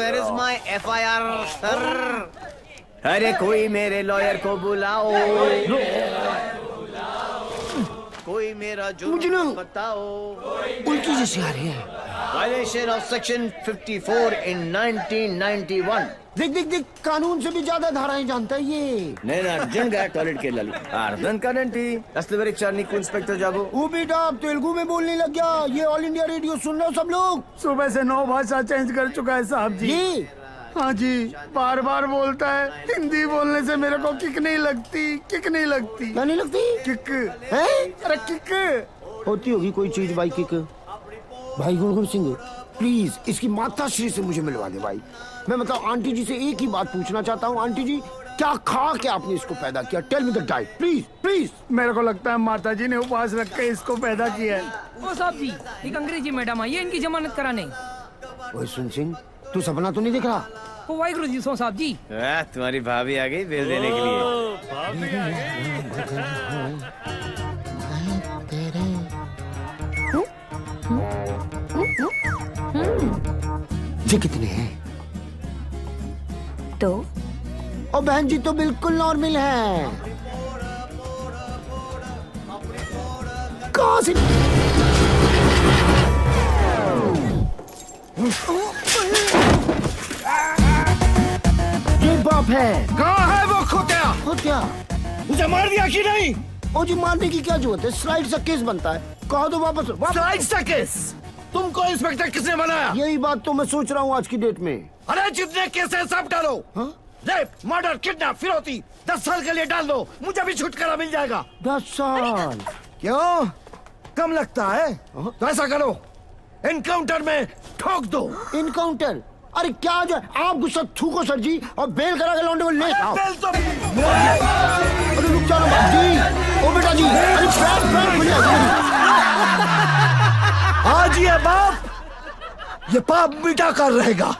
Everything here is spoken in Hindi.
Where is my FIR sir? अरे कोई मेरे लॉयर को बुलाओ, कोई मेरा जुर्म बताओ। उल्टी जैसी आ रही है। Violation of section 54 in 1991। देख देख देख, कानून से भी ज्यादा धाराएं जानता है ये। నేను అర్జెంట్గా టాయిలెట్ కి వెళ్ళాలి. అర్థం కాదండి అసలు వెరీ నీకు ఇన్స్పెక్టర్ జాబు. वो बेटा अब तेलुगु में बोलने लग गया। ये ऑल इंडिया रेडियो सुन रहे हो सब लोग? सुबह से 9 भाषा चेंज कर चुका है साहब जी। ये हाँ जी, बार बार बोलता है। हिंदी बोलने से मेरे को किक नहीं लगती, किक नहीं लगती। क्या नहीं लगती? किक है? अरे किक होती होगी कोई चीज भाई किक। भाई गुणगुण सिंह प्लीज इसकी माता श्री से मुझे मिलवा दे भाई। मैं मतलब आंटी जी से एक ही बात पूछना चाहता हूँ। आंटी जी क्या खा के आपने इसको पैदा किया? Tell me the diet please please. मेरे को लगता है माता जी ने उपवास रख के इसको पैदा किया है। ओ साहब जी, एक अंग्रेजी मैडम आई है इनकी जमानत कराने। ओए सुन सिंह, तू सपना तो नहीं दिख रहा? ओ वाहिगुरु जी सो साहब जी। तुम्हारी भाभी आ गई बेल देने के लिए। ये कितने हैं? तो ओ बहन जी तो बिल्कुल नॉर्मल है। कहाँ से? ये बाप है। कहाँ है वो खोतिया? खोतिया उसे मार दिया कि नहीं? ओ जी मारने की क्या जरूरत है? स्लाइड सा केस बनता है। कहा तो वापस स्लाइड सा केस? तुमको इंस्पेक्टर किसने बनाया? यही बात तो मैं सोच रहा हूँ आज की डेट में। अरे जितने केस है सब डालो। हाँ? रेप, मर्डर, किडनैप, फिरौती 10 साल के लिए डाल दो। मुझे भी छुटकारा मिल जाएगा। 10 साल? क्यों कम लगता है? तो ऐसा करो, एनकाउंटर में ठोक दो। इनकाउंटर? अरे क्या जो आप गुस्सा थूको सर जी और बेल करा के लौंडे को ले आओ। बेल तो अरे रुक जाओ ना जी। ओ बेटा जी, अरे पैर खुल जाएगा। आज ये बाप ये पाप मिटा कर रहेगा।